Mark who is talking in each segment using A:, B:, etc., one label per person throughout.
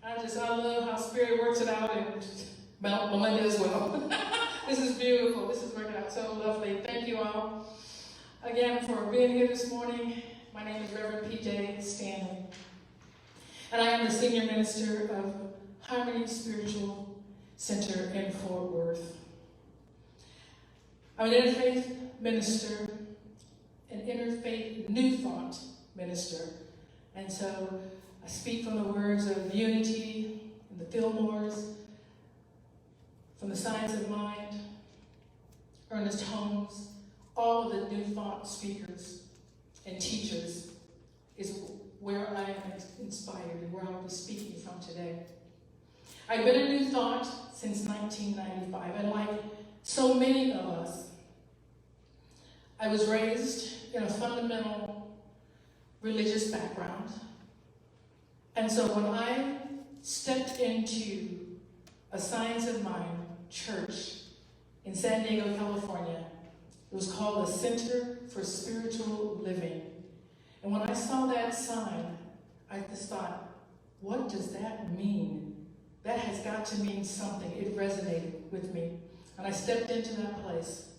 A: I love how Spirit works it out, and Melinda as well. This is beautiful. This is working out so lovely. Thank you all again for being here this morning. My name is Reverend Pjae Stanley, and I am the senior minister of Harmony Spiritual Center in Fort Worth. I'm an interfaith minister, an interfaith new thought minister, and so I speak from the words of Unity and the Fillmores, from the Science of Mind, Ernest Holmes, all of the new thought speakers and teachers is where I am inspired and where I'll be speaking from today. I've been in New Thought since 1995, and like so many of us, I was raised in a fundamental religious background. And so when I stepped into a Science of Mind church in San Diego, California, it was called the Center for Spiritual Living. And when I saw that sign, I just thought, what does that mean? That has got to mean something. It resonated with me. And I stepped into that place.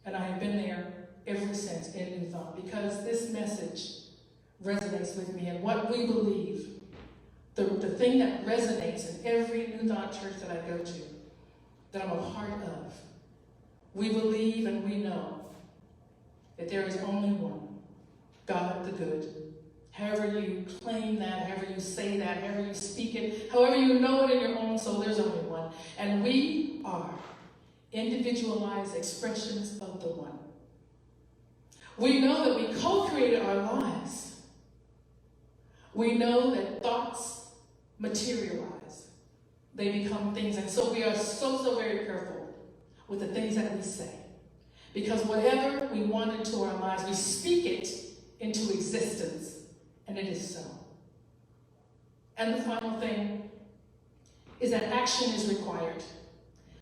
A: And I have been there ever since in New Thought, because this message resonates with me, and what we believe, the thing that resonates in every New Thought church that I go to, that I'm a part of, we believe and we know that there is only one, God the good. However you claim that, however you say that, however you speak it, however you know it in your own soul, there's only one. And we are individualized expressions of the one. We know that we co-created our lives. We know that thoughts materialize. They become things. And so we are so very careful with the things that we say. Because whatever we want into our lives, we speak it into existence. And it is so. And the final thing is that action is required.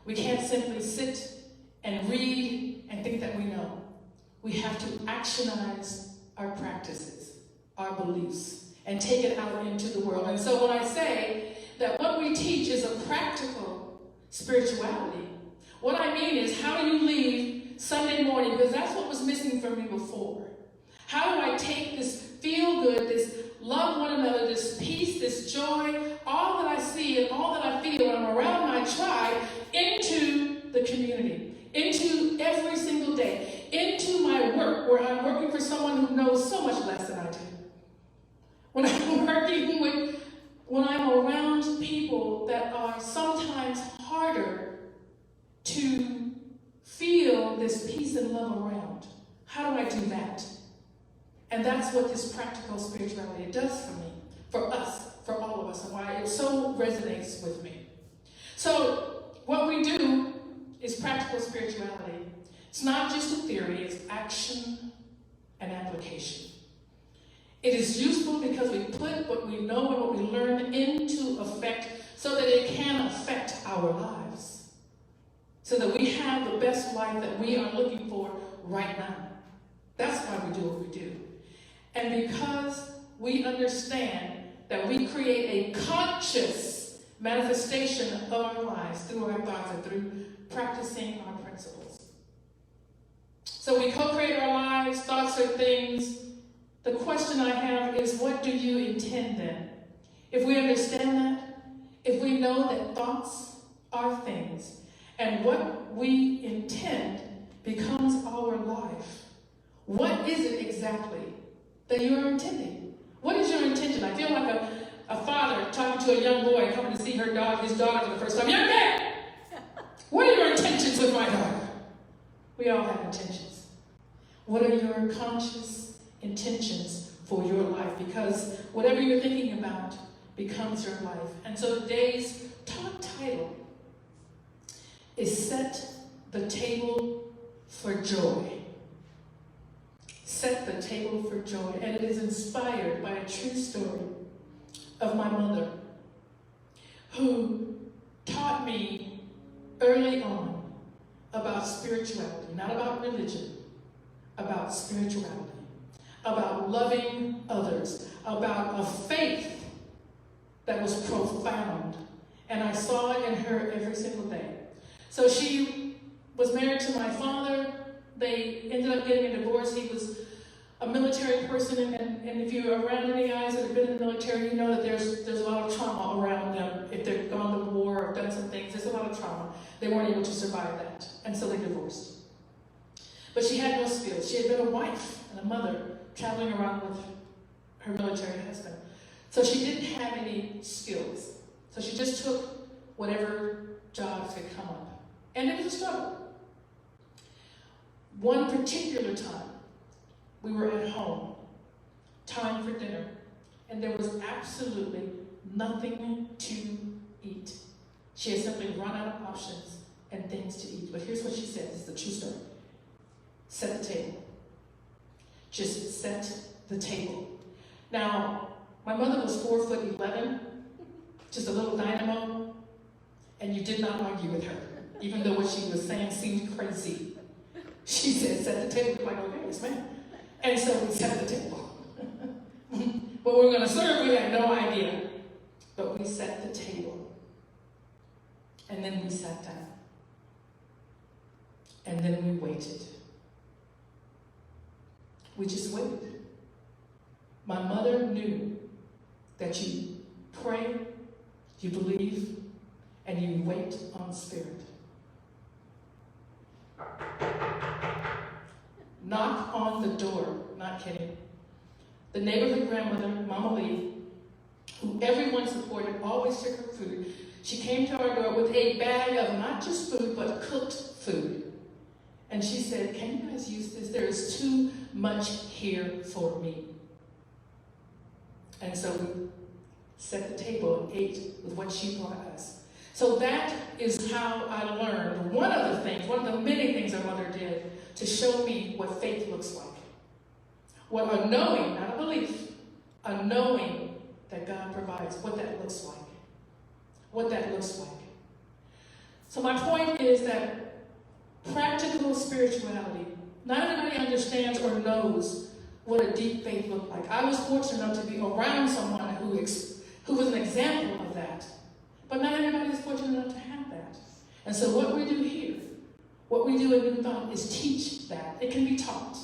A: We can't simply sit and read and think that we know. We have to actionize our practices, our beliefs, and take it out into the world. And so when I say that what we teach is a practical spirituality, what I mean is, how do you leave Sunday morning? Because that's what was missing from me before. How do I take this feel good, this love one another, this peace, this joy, all that I see and all that I feel when I'm around my tribe, into the community, into every single day, into my work, where I'm working for someone who knows so much less than I do. When I'm around people that are sometimes harder to feel this peace and love around, how do I do that? And that's what this practical spirituality does for me, for us, for all of us, and why it so resonates with me. So what we do is practical spirituality. It's not just a theory, it's action and application. It is useful because we put what we know and what we learn into effect so that it can affect our lives. So that we have the best life that we are looking for right now. That's why we do what we do. And because we understand that we create a conscious manifestation of our lives through our thoughts and through practicing our principles. So we co-create our lives, thoughts are things. The question I have is, what do you intend then? If we understand that, if we know that thoughts are things, and what we intend becomes our life, what is it exactly that you are intending? What is your intention? I feel like a father talking to a young boy coming to see his daughter for the first time. Young man, what are your intentions with my daughter? We all have intentions. What are your conscious intentions for your life? Because whatever you're thinking about becomes your life. And so today's talk title is Set the Table for Joy. Set the Table for Joy. And it is inspired by a true story of my mother, who taught me early on about spirituality, not about religion, about spirituality, about loving others, about a faith that was profound. And I saw it in her every single day. So she was married to my father. They ended up getting a divorce. He was a military person, and if you're around any guys that have been in the military, you know that there's a lot of trauma around them. If they've gone to war or done some things, there's a lot of trauma. They weren't able to survive that, and so they divorced. But she had no skills. She had been a wife and a mother, traveling around with her military husband. So she didn't have any skills. So she just took whatever jobs could come up. And it was a struggle. One particular time, we were at home, time for dinner, and there was absolutely nothing to eat. She had simply run out of options and things to eat. But here's what she said. It's the true story. Set the table. Just set the table. Now, my mother was 4'11", just a little dynamo, and you did not argue with her, even though what she was saying seemed crazy. She said, set the table. We're like, okay, yes, ma'am. And so we set the table. What we were going to serve, we had no idea. But we set the table. And then we sat down. And then we waited. We just waited. My mother knew that you pray, you believe, and you wait on Spirit. Knock on the door, not kidding. The neighborhood grandmother, Mama Lee, who everyone supported, always took her food. She came to our door with a bag of not just food, but cooked food. And she said, can you guys use this? There is too much here for me. And so we set the table and ate with what she brought us. So that is how I learned one of the many things our mother did to show me what faith looks like. What a knowing, not a belief, a knowing that God provides, what that looks like. What that looks like. So my point is that practical spirituality, not everybody understands or knows what a deep faith looks like. I was fortunate enough to be around someone who was an example of that. But not everybody is fortunate enough to have that. And so what we do here, what we do in New Thought is teach that. It can be taught.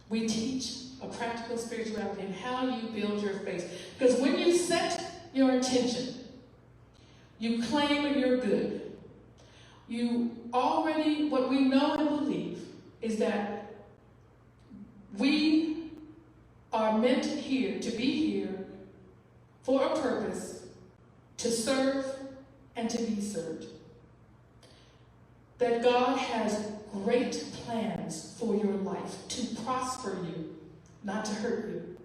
A: We teach a practical spirituality and how you build your faith. Because when you set your intention, you claim you're good. What we know and believe is that we are meant here to be here for a purpose, to serve and to be served. That God has great plans for your life to prosper you, not to hurt you,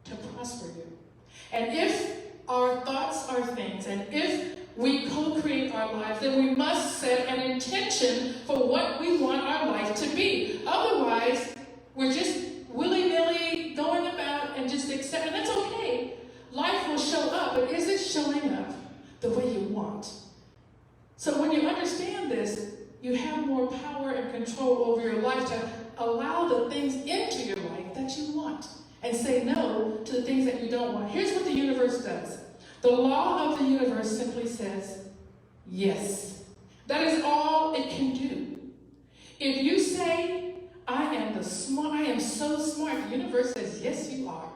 A: to prosper you. And if our thoughts are things, and if we co-create our lives, then we must set an intention for what we want our life to be. Otherwise, we're just willy-nilly going about and just accepting. That's okay. Life will show up, but is it showing up the way you want? So when you understand this, you have more power and control over your life to allow the things into your life that you want and say no to the things that you don't want. Here's what the universe does. The law of the universe simply says yes. That is all it can do. If you say, I am so smart, the universe says, yes, you are.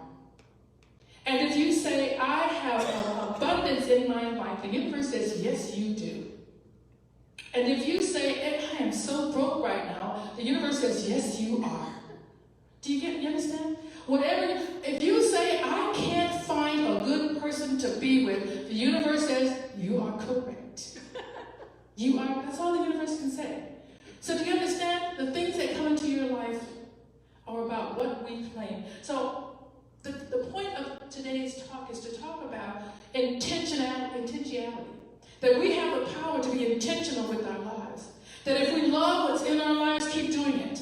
A: And if you say, I have an abundance in my life, the universe says, yes, you do. And if you say, I am so broke right now, the universe says, yes, you are. Do you understand? If you say, I can't find a good person to be with, the universe says, you are correct. You are, that's all the universe can say. So do you understand? The things that come into your life are about what we claim. So the point of today's talk is to talk about intentionality. That we have the power to be intentional with our lives. That if we love what's in our lives, keep doing it.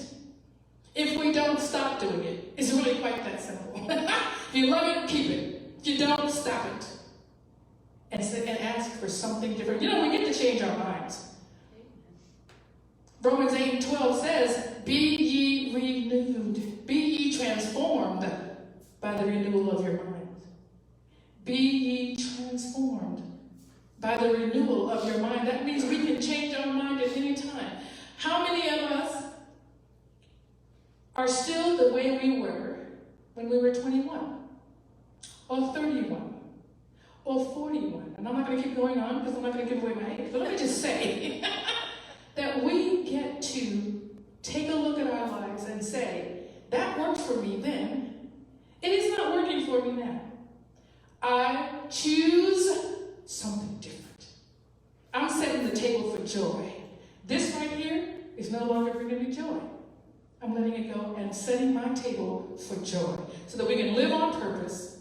A: If we don't, stop doing it. It's really quite that simple. If you love it, keep it. If you don't, stop it. And ask for something different. You know, we get to change our minds. Romans 8:12 says, be ye renewed. Be ye transformed by the renewal of your mind. Be ye transformed. transformed by the renewal of your mind. That means we can change our mind at any time. How many of us are still the way we were when we were 21 or 31 or 41? And I'm not going to keep going on because I'm not going to give away my age, but let me just say that we get to take a look at our lives and say, that worked for me then. It is not working for me now. I choose something different. I'm setting the table for joy. This right here is no longer bringing me joy. I'm letting it go and setting my table for joy so that we can live on purpose,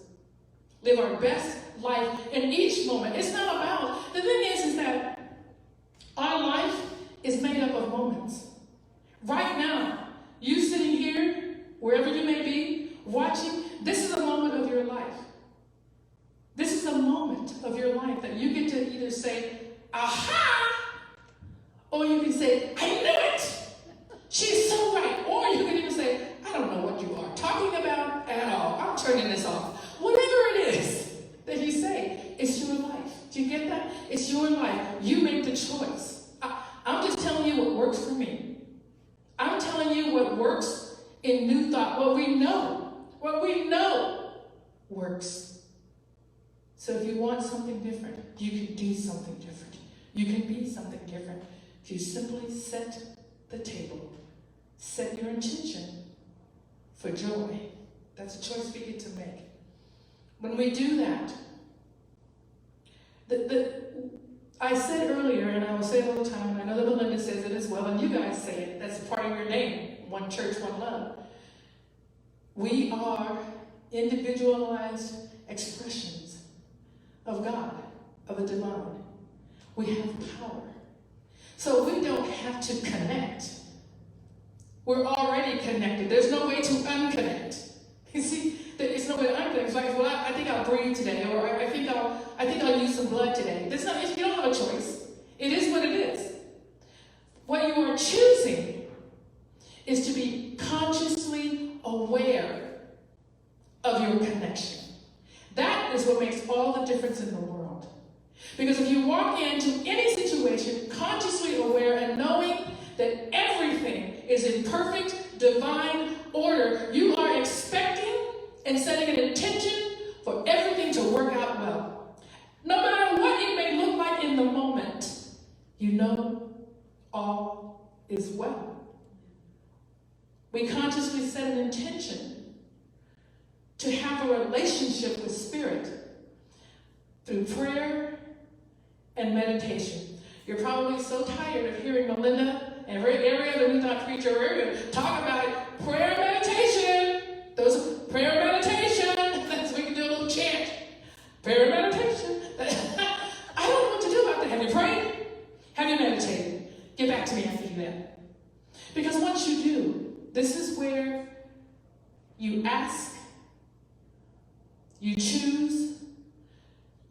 A: live our best life in each moment. It's not about, the thing is that our life is made up of moments. Right now, you sitting here, wherever you may be, watching, this is a moment of your life. This is a moment of your life that you get to either say, aha, or you can say, I knew it. She's so right. Or you can even say, I don't know what you are talking about at all. I'm turning this off. Whatever it is that you say, it's your life. Do you get that? It's your life. You make the choice. I'm just telling you what works for me. I'm telling you what works in New Thought. What we know works. So if you want something different, you can do something different. You can be something different. If you simply set the table, set your intention for joy. That's a choice we get to make. When we do that, I said earlier, and I will say it all the time, and I know that Belinda says it as well, and you guys say it, that's part of your name, one church, one love. We are individualized expressions of God, of the divine. We have power. So we don't have to connect. We're already connected. There's no way to unconnect. You see, there's no way to unconnect. It's like, well, I think I'll breathe today, or I think I'll use some blood today. That's not, you don't have a choice. It is what it is. What you are choosing is to be consciously aware of your connection. That is what makes all the difference in the world. Because if you walk into any situation consciously aware and knowing that everything is in perfect divine order, you are expecting and setting an intention for everything to work out well. No matter what it may look like in the moment, you know all is well. We consciously set an intention to have a relationship with Spirit through prayer and meditation. You're probably so tired of hearing Melinda and every other New Thought preacher talk about prayer and meditation. Those prayer and meditation. That's we can do a little chant. Prayer and meditation. I don't know what to do about that. Have you prayed? Have you meditated? Get back to me after you do that. Because once you do, this is where you ask, you choose,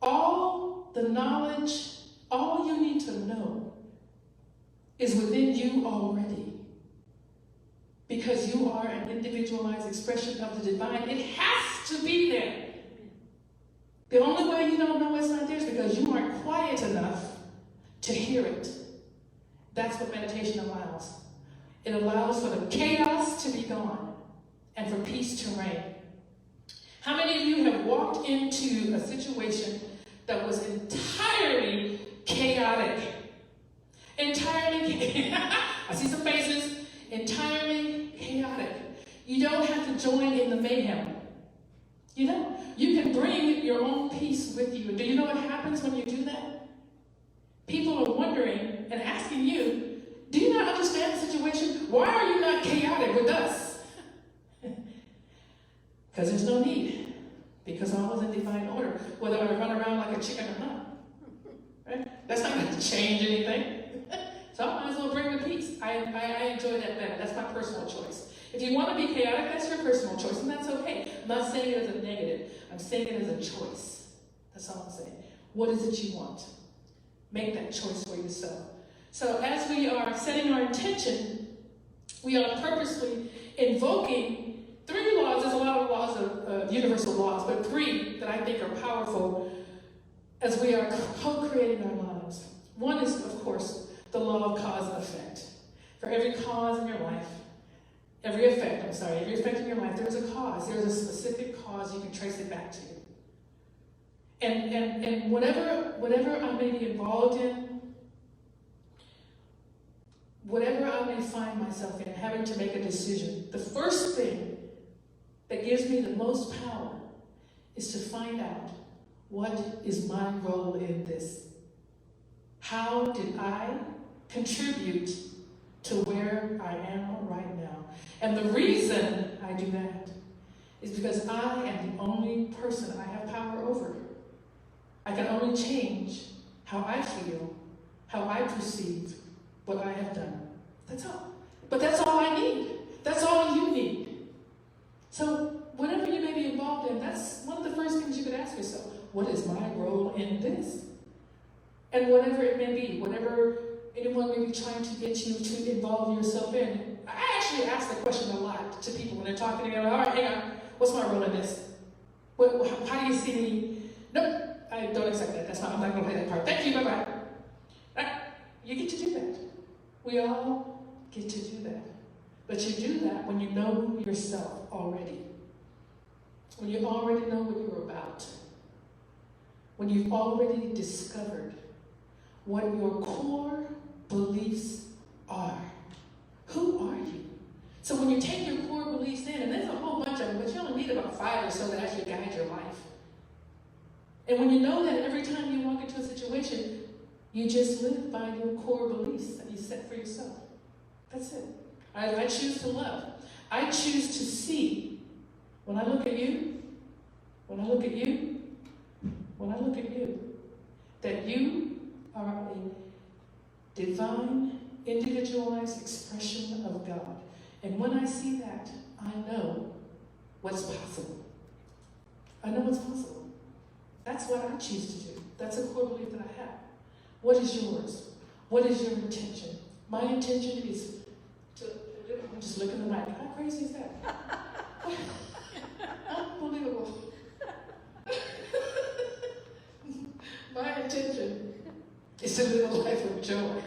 A: all the knowledge, all you need to know is within you already. Because you are an individualized expression of the divine. It has to be there. The only way you don't know it's not there is because you aren't quiet enough to hear it. That's what meditation allows. It allows for the chaos to be gone and for peace to reign. How many of you have walked into a situation that was entirely chaotic? Entirely, I see some faces, entirely chaotic. You don't have to join in the mayhem. You know, you can bring your own peace with you. Do you know what happens when you do that? People are wondering and asking you, do you not understand the situation? Why are you not chaotic with us? Because there's no need. Because all is in divine order, whether I run around like a chicken or not. Right? That's not going to change anything. So I might as well bring the peace. I enjoy that better. That's my personal choice. If you want to be chaotic, that's your personal choice, and that's okay. I'm not saying it as a negative. I'm saying it as a choice. That's all I'm saying. What is it you want? Make that choice for yourself. So as we are setting our intention, we are purposely invoking 3 laws. There's a lot of laws of universal laws, but 3 that I think are powerful as we are co-creating our lives. One is, of course, the law of cause and effect. For every cause in your life, every effect in your life, there's a cause. There's a specific cause you can trace it back to. And whatever I may be involved in, whatever I may find myself in, having to make a decision, the first thing that gives me the most power is to find out, what is my role in this? How did I contribute to where I am right now? And the reason I do that is because I am the only person I have power over. I can only change how I feel, how I perceive what I have done. That's all. But that's all I need. That's all you need. So whatever you may be involved in, that's one of the first things you could ask yourself. What is my role in this? And whatever it may be, whatever anyone may be trying to get you to involve yourself in. I actually ask that question a lot to people when they're talking to me. All right, hang on, what's my role in this? How do you see me? Nope, I don't accept that. I'm not going to play that part. Thank you, bye-bye. You get to do that. We all get to do that. But you do that when you know yourself already. When you already know what you're about. When you've already discovered what your core beliefs are. Who are you? So when you take your core beliefs in, and there's a whole bunch of them, but you only need about 5 or so that actually guide your life. And when you know that every time you walk into a situation, you just live by your core beliefs that you set for yourself. That's it. I choose to love. I choose to see. When I look at you, that you are a divine, individualized expression of God. And when I see that, I know what's possible. I know what's possible. That's what I choose to do. That's a core belief that I have. What is yours? What is your intention? My intention is to, I'm just looking at the mic. How crazy is that? Unbelievable. My intention is to live a life of joy.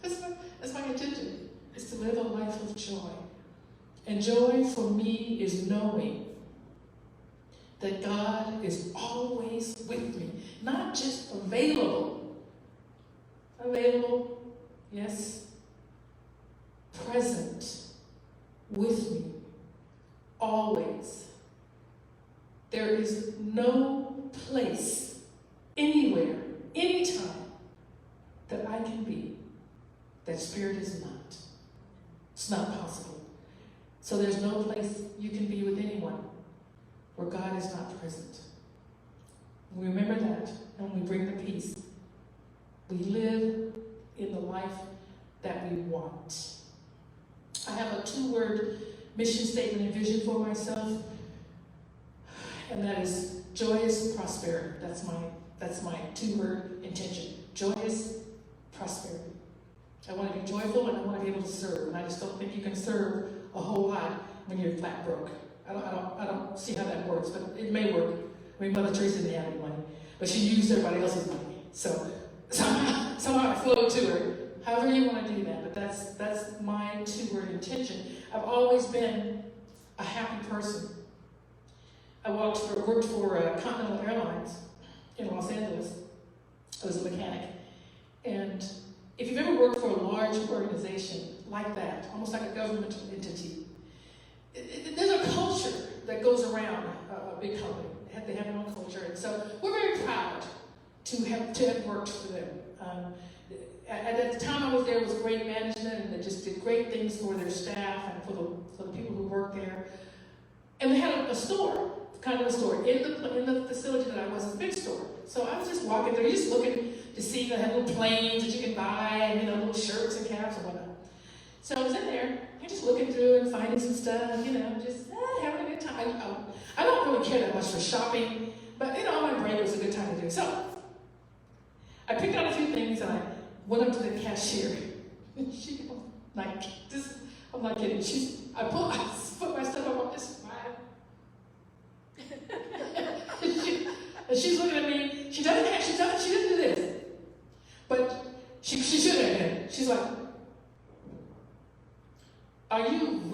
A: That's my intention, is to live a life of joy. And joy for me is knowing that God is always with me. Not just available. Available, yes. Present with me. Always. There is no place, anywhere, anytime, that I can be that Spirit is not. It's not possible. So there's no place you can be with anyone where God is not present. We remember that, and we bring the peace. We live in the life that we want. I have a 2-word mission statement and vision for myself, and that is joyous prosperity. That's my 2-word intention. Joyous prosperity. I want to be joyful, and I want to be able to serve. And I just don't think you can serve a whole lot when you're flat broke. I don't see how that works, but it may work. I mean, Mother Teresa didn't have any money, but she used everybody else's money. So somehow I flowed to her. However you want to do that, but that's my 2-word intention. I've always been a happy person. I worked for Continental Airlines in Los Angeles. I was a mechanic. And if you've ever worked for a large organization like that, almost like a governmental entity, there's a culture that goes around a big company. They have their own culture. And so we're very proud to have worked for them. At the time I was there, it was great management, and they just did great things for their staff and for the people who worked there. And they had a store, kind of a store, in the facility that I was. It's a big store. So I was just walking there, just looking to see, they had little planes that you can buy, and little shirts and caps and whatnot. So I was in there, just looking through and finding some stuff, just having a good time. I don't really care that much for shopping, but my break was a good time to do. So I picked out a few things, and I went up to the cashier. And she, I'm not kidding. I put my stuff up on this smile. And she's looking at me. She doesn't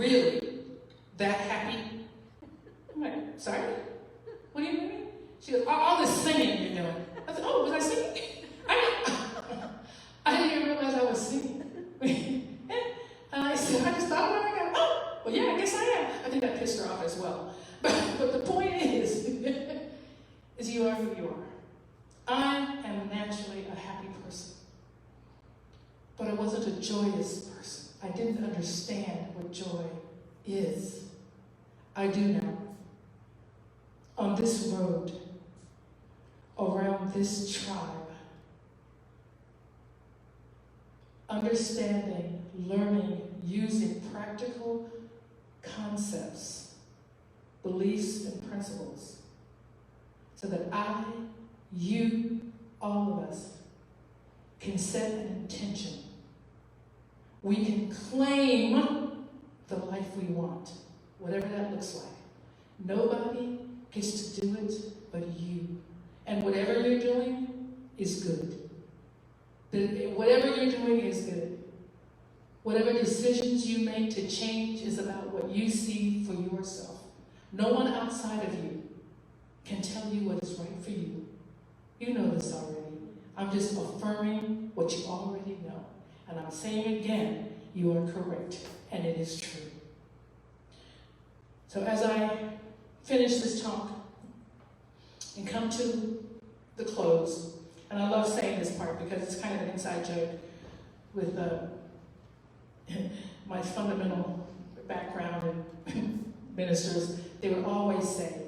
A: really that happy? I'm like, sorry? What do you mean? She goes, all this singing you're doing. I said, oh, was I singing? I didn't even realize I was singing. And I said, I just thought about it. I go, oh, well, yeah, I guess I am. I think that pissed her off as well. But the point is you are who you are. I am naturally a happy person. But I wasn't a joyous person. I didn't understand what joy is. I do now. On this road, around this tribe, understanding, learning, using practical concepts, beliefs, and principles, so that I, you, all of us, can set an intention. We can claim the life we want, whatever that looks like. Nobody gets to do it but you. And whatever you're doing is good. Whatever you're doing is good. Whatever decisions you make to change is about what you see for yourself. No one outside of you can tell you what is right for you. You know this already. I'm just affirming what you already know. And I'm saying again, you are correct, and it is true. So as I finish this talk and come to the close, and I love saying this part because it's kind of an inside joke with my fundamental background in ministers. They would always say,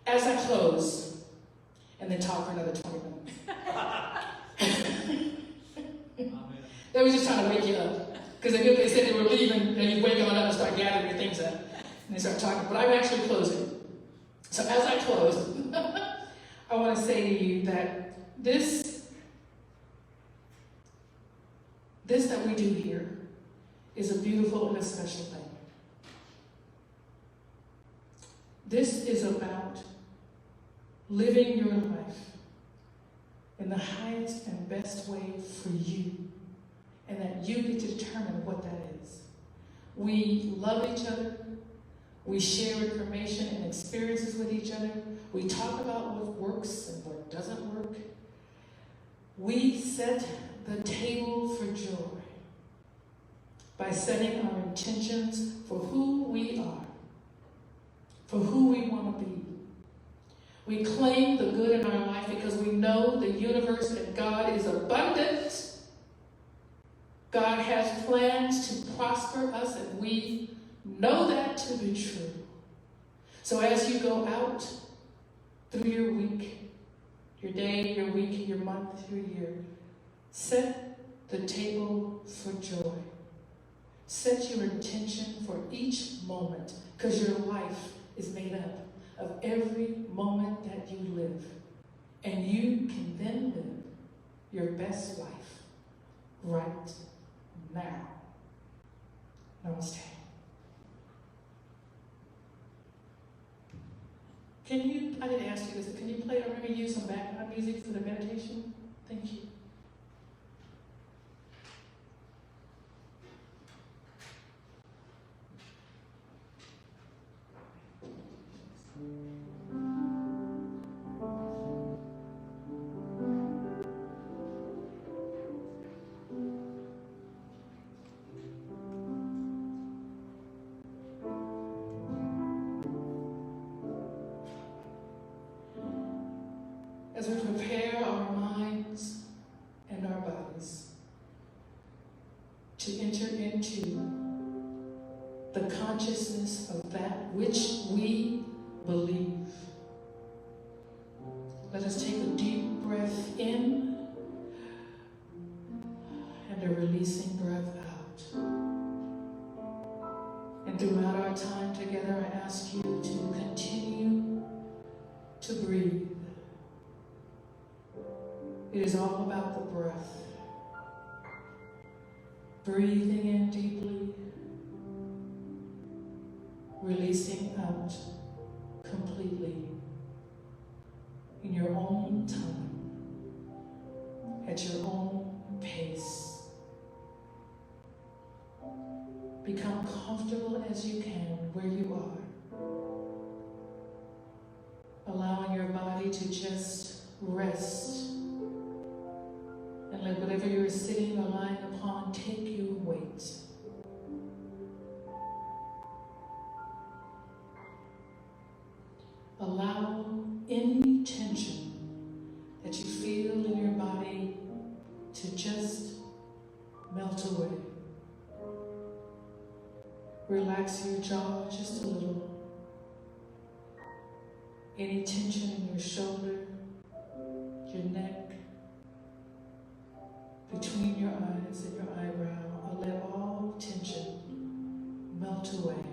A: as I close, and then talk for another 20 minutes. They were just trying to wake you up. Because they said they were leaving, and you wake on up and start gathering your things up. And they start talking. But I'm actually closing. So as I close, I want to say to you that this that we do here is a beautiful and a special thing. This is about living your life in the highest and best way for you, and that you get to determine what that is. We love each other. We share information and experiences with each other. We talk about what works and what doesn't work. We set the table for joy by setting our intentions for who we are, for who we want to be. We claim the good in our life because we know the universe and God is abundant. God has plans to prosper us, and we know that to be true. So as you go out through your week, your day, your week, your month, your year, set the table for joy. Set your intention for each moment, because your life is made up of every moment that you live. And you can then live your best life right now. Namaste. I didn't ask you this, can you play or maybe use some background music for the meditation? Thank you. As we prepare our minds and our bodies to enter into the consciousness of that which we believe, let us take a deep breath in and a releasing breath out. And throughout our time together, I ask you to continue to breathe. It is all about the breath. Breathing in deeply, releasing out completely in your own time, at your own pace. Become comfortable as you can where you are. Allowing your body to just rest. And let whatever you're sitting or lying upon take your weight. Allow any tension that you feel in your body to just melt away. Relax your jaw just a little. Any tension in your shoulder, your neck, between your eyes and your eyebrow, let all tension melt away.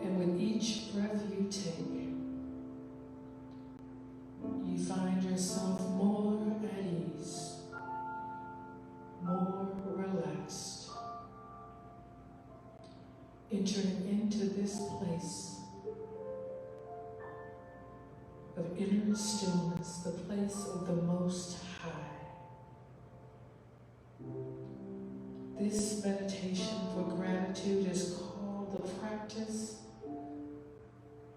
A: And with each breath you take, you find yourself more at ease, more relaxed, entering into this place of inner stillness, the place of the Most High. This meditation for gratitude is called the practice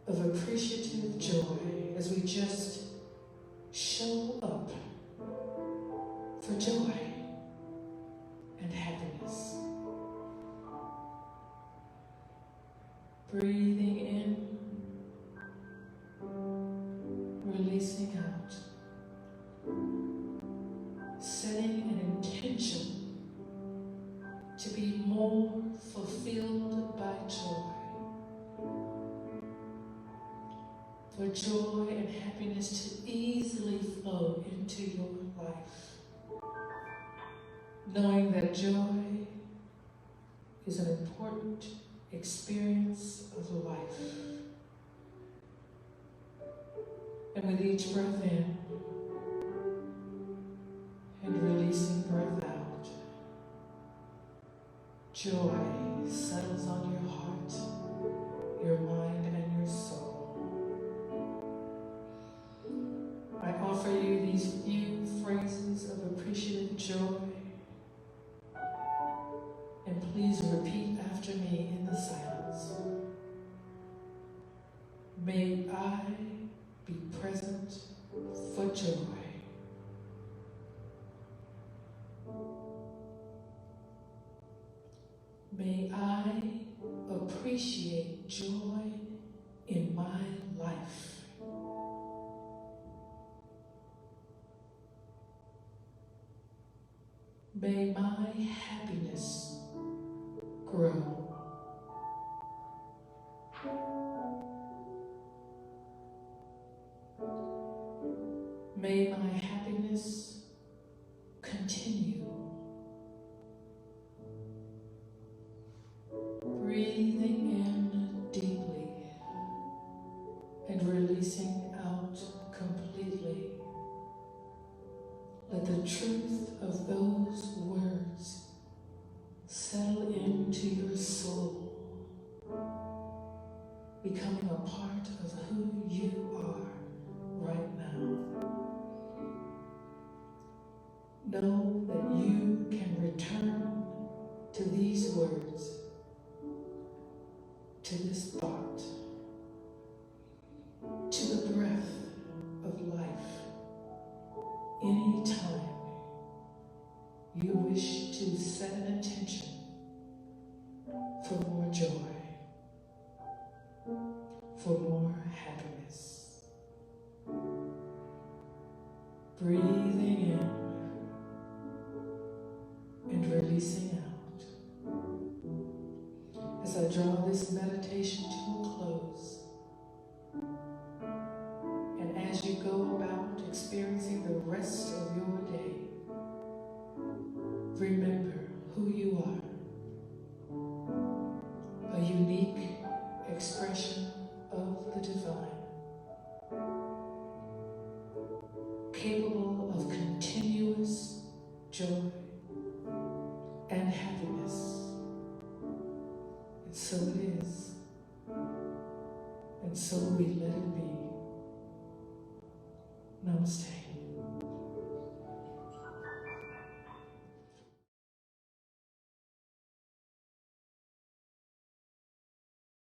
A: of appreciative joy, as we just show up for joy and happiness. Breathing in, releasing out, setting an intention to be more fulfilled by joy. For joy and happiness to easily flow into your life. Knowing that joy is an important experience of life. And with each breath in and releasing breath out, joy settles on your heart, your mind, and your soul. I offer you these few phrases of appreciative joy, and please repeat after me in the silence. May I be present for joy. May I appreciate joy in my life. May my happiness grow. May my happiness continue. Breathing in deeply and releasing out completely. Let the truth of those words settle into your soul, becoming a part of who you are right now. Know that you can return to these words, to this thought, to the breath of life, anytime you wish to set an intention for more joy, for more happiness. Breathing in and releasing out. As I draw this meditation to a close, and as you go about experiencing the rest of your day, remember who you are, a unique expression of the divine, capable of continuous joy and happiness. And so it is, and so we let it be. Namaste.